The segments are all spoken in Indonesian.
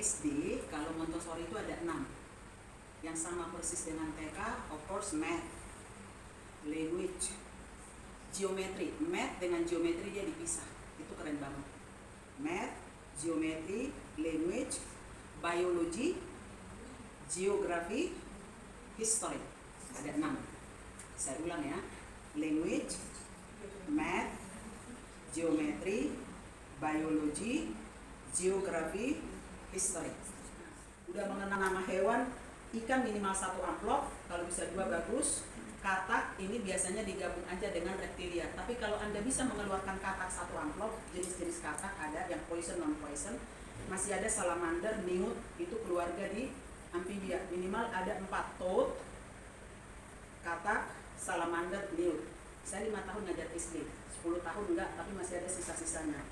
SD, kalau Montessori itu ada 6 yang sama persis dengan TK. Of course, math, language, geometry. Math dengan geometry dia dipisah, itu keren banget. Math, geometry, language, biology, geography, history. Ada 6. Saya ulang ya. Language, math, geometry, biology, geography, history. Udah mengenal nama hewan, ikan minimal 1 amplop, kalau bisa 2 bagus. Katak ini biasanya digabung aja dengan reptilia. Tapi kalau Anda bisa mengeluarkan katak 1 amplop, jenis-jenis katak ada yang poison, non poison. Masih ada salamander, newt, itu keluarga di amphibia. Minimal ada 4, toad, katak, salamander, newt. Saya 5 tahun ngajar SD, 10 tahun enggak, tapi masih ada sisa-sisanya.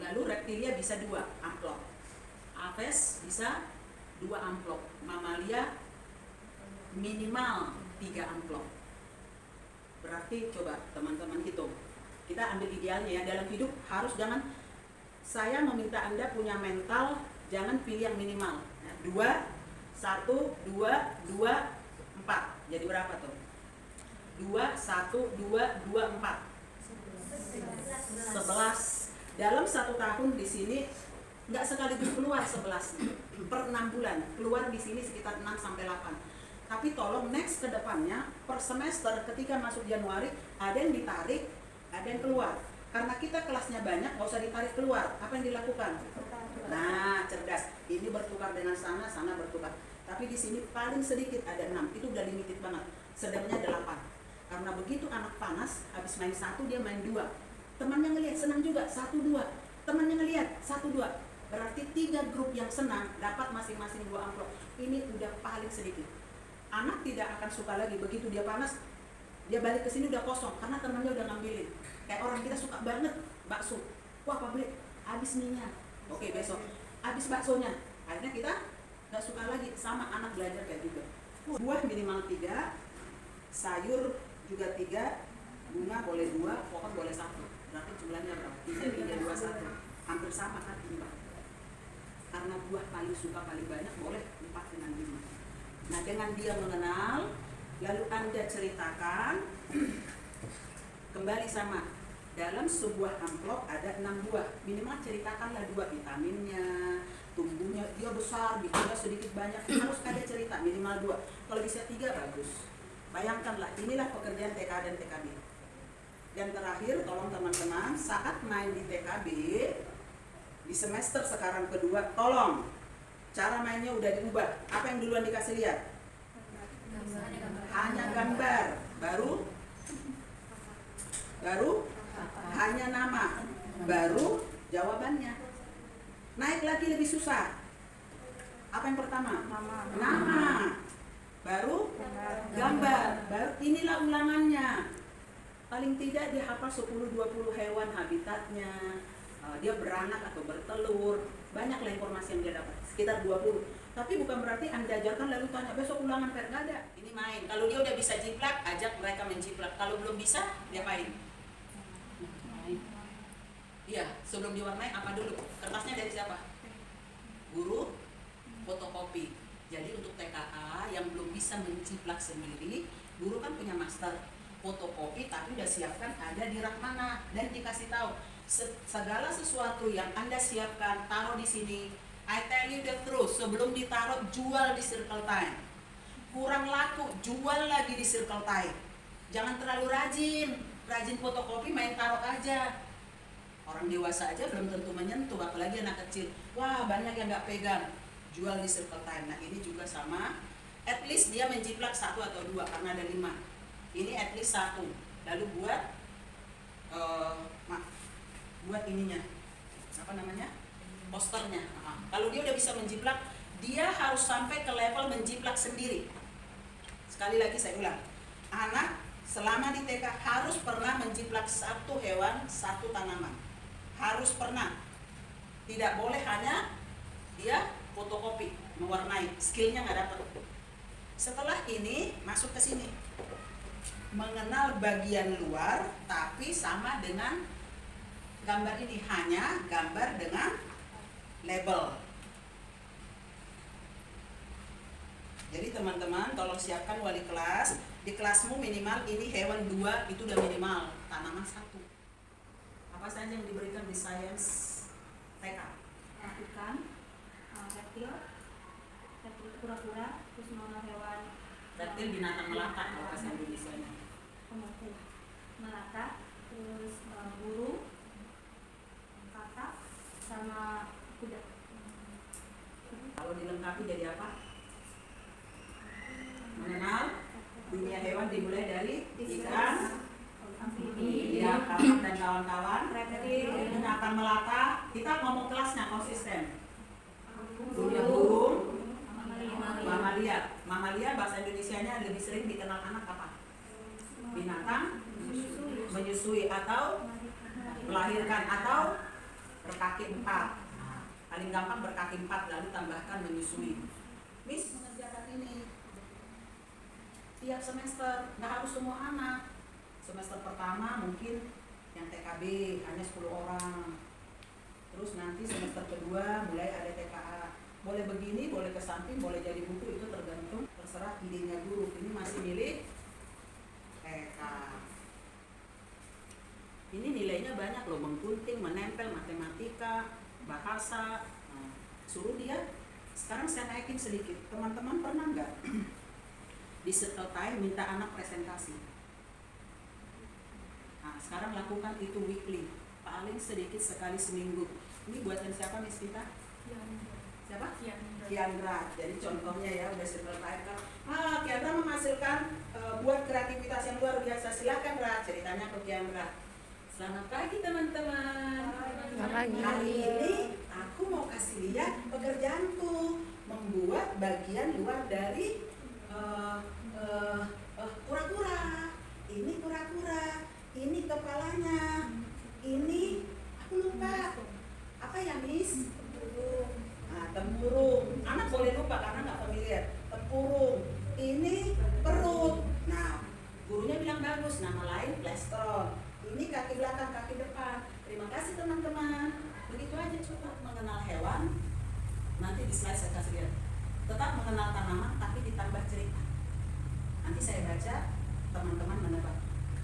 Lalu reptilia bisa 2 amplop, aves bisa 2 amplop, mamalia minimal 3 amplop. Berarti coba teman-teman hitung. Kita ambil idealnya ya, dalam hidup harus jangan, saya meminta Anda punya mental, jangan pilih yang minimal. 2, 1, 2, 2, 4. Jadi berapa tuh? 2, 1, 2, 2, 4. 11. Dalam 1 tahun di sini nggak sekaligus keluar 11 per 6 bulan. Keluar di sini sekitar 6 sampai 8. Tapi tolong next ke depannya per semester ketika masuk Januari ada yang ditarik, ada yang keluar. Karena kita kelasnya banyak, nggak usah ditarik keluar. Apa yang dilakukan? Nah, cerdas. Ini bertukar dengan sana, sana bertukar. Tapi di sini paling sedikit ada 6. Itu udah limited banget. Sedangnya 8. Karena begitu anak panas, habis main 1 dia main 2. Temannya ngelihat senang juga, 1, 2. Temannya ngelihat 1, 2. Berarti 3 grup yang senang dapat masing-masing 2 amplop. Ini udah paling sedikit. Anak tidak akan suka lagi begitu dia panas, dia balik ke sini udah kosong karena temannya udah ngambilin. Kayak orang kita suka banget bakso. Wah, pabrik habis minyak. Oke, besok habis baksonya. Akhirnya kita nggak suka lagi. Sama anak belajar kayak juga. Buah minimal 3, sayur juga 3, bunga boleh 2, pohon boleh 1. Berarti jumlahnya berapa? 3, 3, 2, 1. Hampir sama kan ini, Pak. Karena buah paling suka paling banyak boleh 4 dengan 5. Nah, dengan dia mengenal, lalu Anda ceritakan, kembali sama, dalam sebuah amplop ada 6 buah. Minimal ceritakanlah 2 vitaminnya, tumbuhnya, dia besar, bikinnya sedikit banyak, harus ada cerita, minimal 2. Kalau bisa 3 bagus. Bayangkanlah, inilah pekerjaan TK dan TKB. Dan terakhir, tolong teman-teman, saat main di TKB, di semester sekarang kedua, tolong, cara mainnya udah diubah. Apa yang duluan dikasih lihat? Hanya gambar, baru hanya nama, baru jawabannya. Naik lagi lebih susah. Apa yang pertama? Nama, baru gambar, baru inilah ulangannya. Paling tidak dia hafal 10-20 hewan habitatnya, dia beranak atau bertelur, banyaklah informasi yang dia dapat, sekitar 20. Tapi bukan berarti Anda ajarkan lalu tanya besok ulangan, nggak ada. Ini main. Kalau dia udah bisa jiplak, ajak mereka menjiplak. Kalau belum bisa, dia main. Iya, sebelum diwarnai apa dulu? Kertasnya dari siapa? Guru fotokopi. Jadi untuk TKA yang belum bisa menjiplak sendiri, guru kan punya master fotokopi, tapi udah siapkan ada di rak mana dan dikasih tahu segala sesuatu yang Anda siapkan taruh di sini. I tell you the truth, sebelum ditaruh jual di Circle Time. Kurang laku, jual lagi di Circle Time. Jangan terlalu rajin fotokopi main taruh aja. Orang dewasa aja belum tentu menyentuh, apalagi anak kecil. Wah, banyak yang nggak pegang. Jual di Circle Time. Nah, ini juga sama. At least dia menjiplak 1 atau 2 karena ada 5. Ini at least 1. Lalu buat ininya, apa namanya, posternya. Kalau dia udah bisa menjiplak, dia harus sampai ke level menjiplak sendiri. Sekali lagi saya ulang, anak selama di TK harus pernah menjiplak 1 hewan, 1 tanaman, harus pernah. Tidak boleh hanya dia fotokopi, mewarnai, skillnya nggak dapat. Setelah ini masuk ke sini, mengenal bagian luar, tapi sama dengan gambar ini, hanya gambar dengan label. Jadi teman-teman tolong siapkan wali kelas. Di kelasmu minimal ini hewan 2 itu udah minimal, tanaman 1. Apa saja yang diberikan di sains TK? Ikan, reptil, kura-kura, terus mengenal hewan. Reptil binatang melata kalau bahasa Indonesianya. Melata, terus burung, katak, sama kuda. Kalau dilengkapi jadi apa? Mengenal dunia hewan dimulai dari ikan, ya, kakap dan kawan-kawan, binatang melata. Kita ngomong kelasnya konsisten. Dunia burung, mamalia. Mamalia bahasa Indonesianya lebih sering dikenal anak apa? Binatang menyusui atau melahirkan atau berkaki 4. Nah, paling gampang berkaki 4 lalu tambahkan menyusui. Miss mengerjakan ini tiap semester, nggak harus semua anak. Semester pertama mungkin yang TKB hanya 10 orang. Terus nanti semester kedua mulai ada TKA. Boleh begini, boleh ke samping, boleh jadi buku, itu tergantung, terserah idenya guru. Ini masih milik TK. Ini nilainya banyak loh, menggunting, menempel, matematika, bahasa. Nah, suruh dia. Sekarang saya naikin sedikit. Teman-teman pernah nggak di settle time minta anak presentasi? Nah, sekarang lakukan itu weekly, paling sedikit sekali seminggu. Ini buatan siapa Miss Vita? Siapa? Kiandra. Jadi contohnya ya, udah settle time kan. Kiandra menghasilkan buat kreativitas yang luar biasa. Silakan Ra, ceritanya ke Kiandra. Selamat pagi teman-teman. Hari ini aku mau kasih lihat pekerjaanku, membuat bagian luar dari kura-kura. Ini kura-kura, ini kepalanya, ini aku lupa apa ya Miss? Nah, tempurung. Anak boleh lupa karena nggak familiar. Tempurung. Ini perut. Nah, gurunya bilang bagus. Nama lain plastron. Ini kaki belakang, kaki depan. Terima kasih teman-teman. Begitu aja coba mengenal hewan. Nanti di slide saya kasih lihat. Tetap mengenal tanaman tapi ditambah cerita. Nanti saya baca, teman-teman menebak.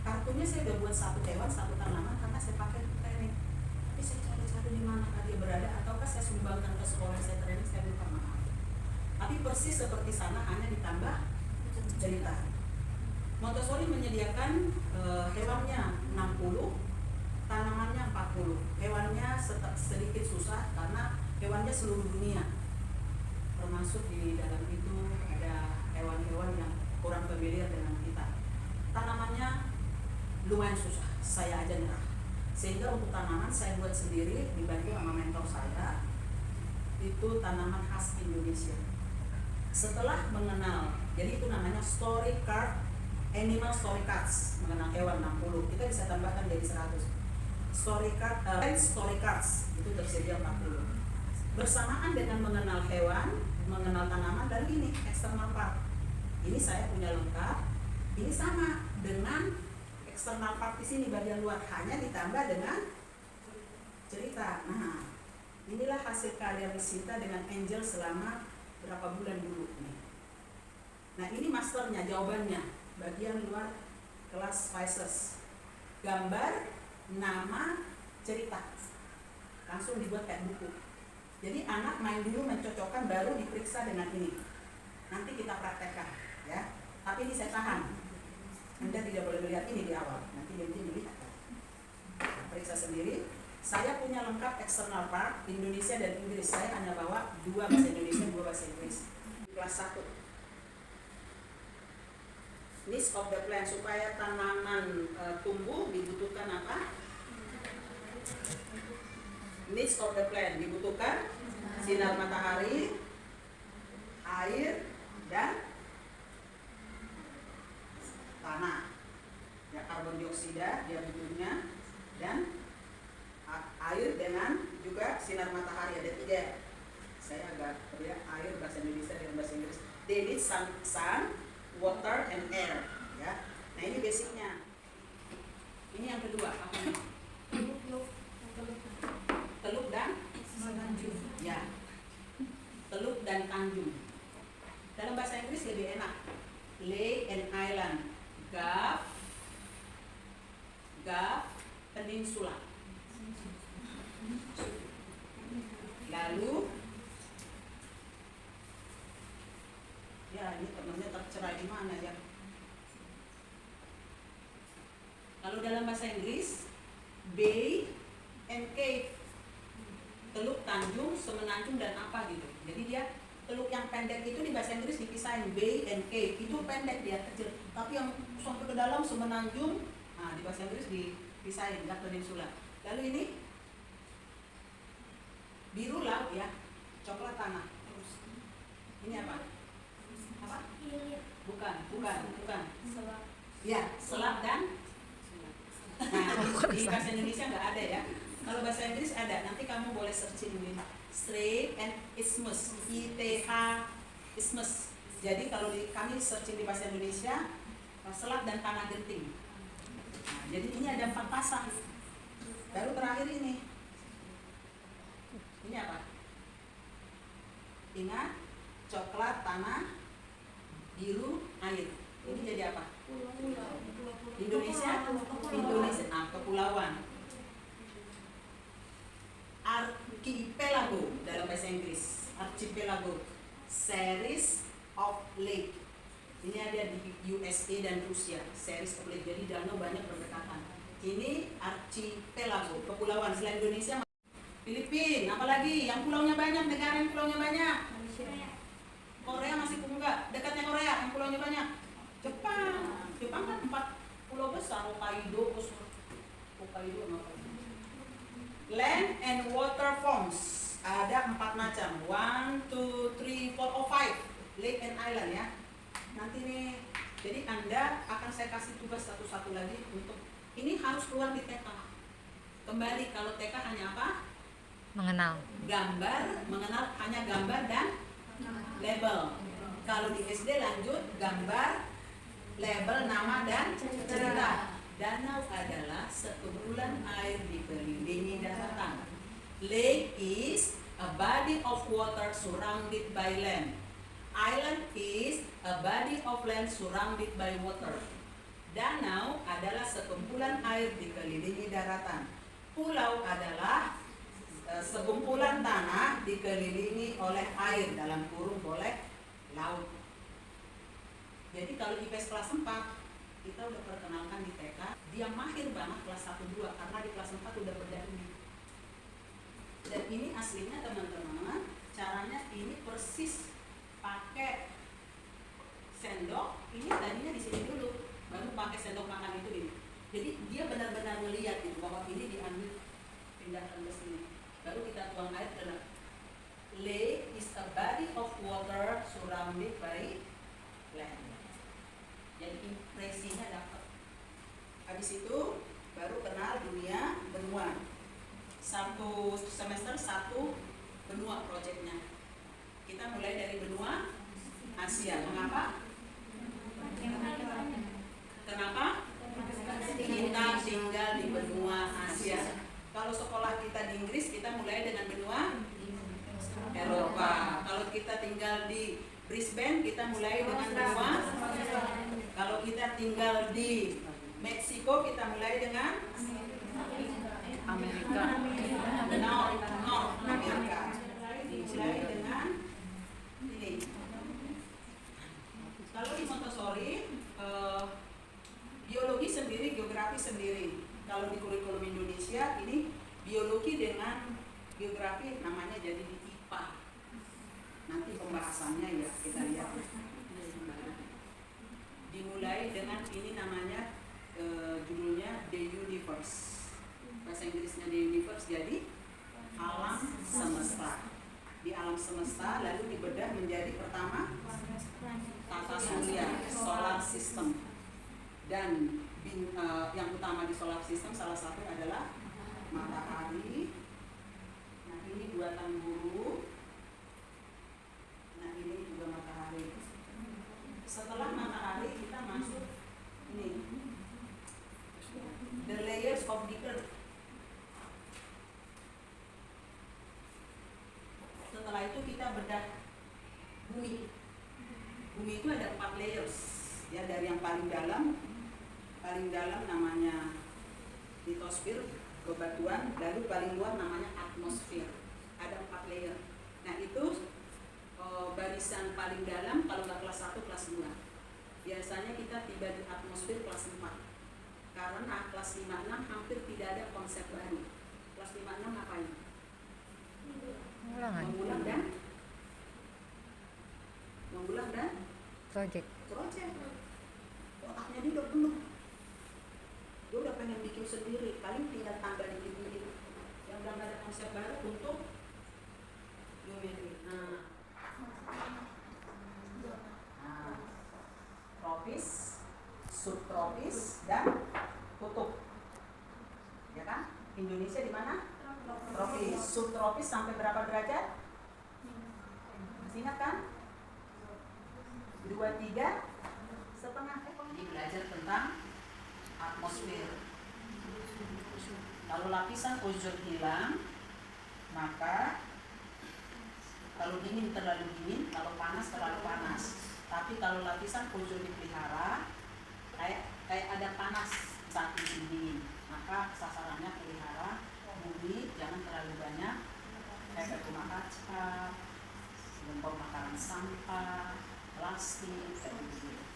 Kartunya saya udah buat 1 hewan, 1 tanaman karena saya pakai training. Tapi saya cari-cari di mana dia berada, ataukah saya sumbangkan ke sekolah saya training, saya minta maaf. Tapi persis seperti sana, hanya ditambah cerita. Montessori menyediakan hewannya 60, tanamannya 40. Hewannya sedikit susah karena hewannya seluruh dunia. Termasuk di dalam itu ada hewan-hewan yang kurang familiar dengan kita. Tanamannya lumayan susah, saya aja nyerah. Sehingga untuk tanaman saya buat sendiri, dibantu sama mentor saya. Itu tanaman khas Indonesia. Setelah mengenal, jadi itu namanya story card, animal story cards, mengenal hewan 60. Kita bisa tambahkan jadi 100. Story card, story cards itu tersedia 40. Bersamaan dengan mengenal hewan, mengenal tanaman, dan ini external part. Ini saya punya lengkap. Ini sama dengan external part di sini bagian luar, hanya ditambah dengan cerita. Nah, inilah hasil karya Visita dengan Angel selama berapa bulan dulu nih. Nah, ini masternya, jawabannya bagian luar kelas Spices. Gambar, nama, cerita. Langsung dibuat kayak buku. Jadi anak main dulu mencocokkan, baru diperiksa dengan ini. Nanti kita praktekkan, ya. Tapi ini saya tahan. Anda tidak boleh melihat ini di awal. Nanti melihat. Periksa sendiri. Saya punya lengkap external part Indonesia dan Inggris. Saya hanya bawa 2 bahasa Indonesia, 2 bahasa Inggris. Kelas 1. Needs of the plant, supaya tanaman tumbuh dibutuhkan apa? Needs of the plant dibutuhkan sinar matahari, air, dan tanah. Ya, karbon dioksida dia butuhnya, dan air dengan juga sinar matahari, ada 3. Saya agak ya, air bahasa Indonesia dan bahasa Inggris. They need sun, water, and air. Ya. Nah, ini basicnya. Ini yang kedua apa nih? Teluk dan Tanjung. Ya. Teluk dan Tanjung. Dalam bahasa Inggris Island, Gulf Peninsula. Lalu ya ini temennya tercerai di mana ya? Lalu dalam bahasa Inggris, Bay and Cave, teluk, tanjung, semenanjung dan apa gitu. Jadi dia teluk yang pendek itu di bahasa Inggris dipisahin Bay and Cave, itu pendek dia kecil. Tapi yang sampai ke dalam semenanjung, nah di bahasa Inggris dipisahin Gulf Peninsula. Lalu ini biru laut ya, coklat tanah. Ini apa? Apa? Bukan. Ya, selat dan nah, di bahasa Indonesia nggak ada ya. Kalau bahasa Inggris ada, nanti kamu boleh searching di Strait and Isthmus, ITH Isthmus. Jadi kalau kami searching di bahasa Indonesia, selat dan tanah genting. Nah, jadi ini ada 4 pasang. Baru terakhir ini apa? Ingat, coklat tanah, biru air. Ini jadi apa? Indonesia, nah, kepulauan. Archipelago dalam bahasa Inggris, archipelago, series of lake. Ini ada di USA dan Rusia, series of lake. Jadi danau banyak berdekatan. Ini archipelago, kepulauan. Selain Indonesia, Filipina, apalagi yang pulaunya banyak, negara yang pulaunya banyak. Korea masih enggak, dekatnya Korea yang pulaunya banyak. Jepang kan 4 pulau besar, Hokkaido apa? Land and water forms ada 4 macam, 1, 2, 3, 4, 5 lake and island ya. Nanti nih, jadi Anda akan saya kasih tugas satu-satu lagi untuk ini harus keluar di TK. Kembali kalau TK hanya apa? Mengenal hanya gambar dan label. Kalau di SD lanjut gambar, label, nama dan cerita. Danau adalah sekumpulan air dikelilingi daratan. Lake is a body of water surrounded by land. Island is a body of land surrounded by water. Danau adalah sekumpulan air dikelilingi daratan. Pulau adalah sekumpulan tanah dikelilingi oleh air, dalam kurung boleh laut. Jadi kalau IPS kelas 4 kita udah perkenalkan di TK, dia mahir banget kelas 1-2 karena di kelas 4 udah berdahulu. Dan ini aslinya teman-teman, caranya ini persis pakai sendok. Ini tadinya di sini dulu, baru pakai sendok makan itu ini. Jadi dia benar-benar melihat gitu bahwa ini diambil, pindahkan ke sini. Baru kita tuang air ke dalam. Lake is a body of water surrounded by land. Jadi impresinya dapat. Habis itu baru kenal dunia benua. 1 semester 1 benua proyeknya. Kita mulai dari benua Asia. Mengapa? Kenapa? Kita tinggal di benua Asia. Kalau sekolah kita di Inggris, kita mulai dengan benua Eropa. Kalau kita tinggal di Brisbane, kita mulai dengan benua. Kalau kita tinggal di Meksiko, kita mulai dengan Amerika. North Amerika. Dimulai dengan ini. Kalau di Montessori, biologi sendiri, geografi sendiri. Kalau di kurikulum Indonesia, ini biologi dengan geografi namanya jadi di IPA. Nanti pembahasannya ya kita lihat. Dimulai dengan ini namanya judulnya The Universe. Bahasa Inggrisnya The Universe, jadi alam semesta. Di alam semesta lalu dibedah menjadi pertama tata surya, solar system. Dan yang utama di solar system salah satu adalah matahari. Nah ini buatan guru. Nah ini juga matahari. Setelah matahari kita masuk ini, the layers of the earth. Setelah itu kita bedah bumi. Bumi itu ada 4 layers. Ya, dari yang paling dalam namanya litosfer, bebatuan, lalu paling luar namanya atmosfer. Ada 4 layer. Nah itu barisan paling dalam kalau nggak kelas 1, kelas 2. Biasanya kita tiba di atmosfer kelas 4. Karena kelas 5-6 hampir tidak ada konsep baru. Kelas 5-6 ngapain? Mengulang dan Project. Otaknya dia udah penuh. Dia udah pengen bikin sendiri, paling tinggal tambah dikit-dikit. Yang udah nggak ada konsep baru untuk geometri. Tropis, subtropis, dan kutub. Ya kan? Indonesia di mana? Tropis. Subtropis sampai berapa derajat? Masih ingat kan? 2, 3 setengah. Ini belajar tentang atmosfer. Kalau lapisan ozon hilang, maka kalau dingin terlalu dingin, kalau panas terlalu panas. Tapi kalau lapisan ozon dipelihara, kayak ada panas saat musim dingin, maka sasarannya pelihara bumi jangan terlalu banyak efek rumah kaca, lempar makanan sampah, plastik, kayak gitu.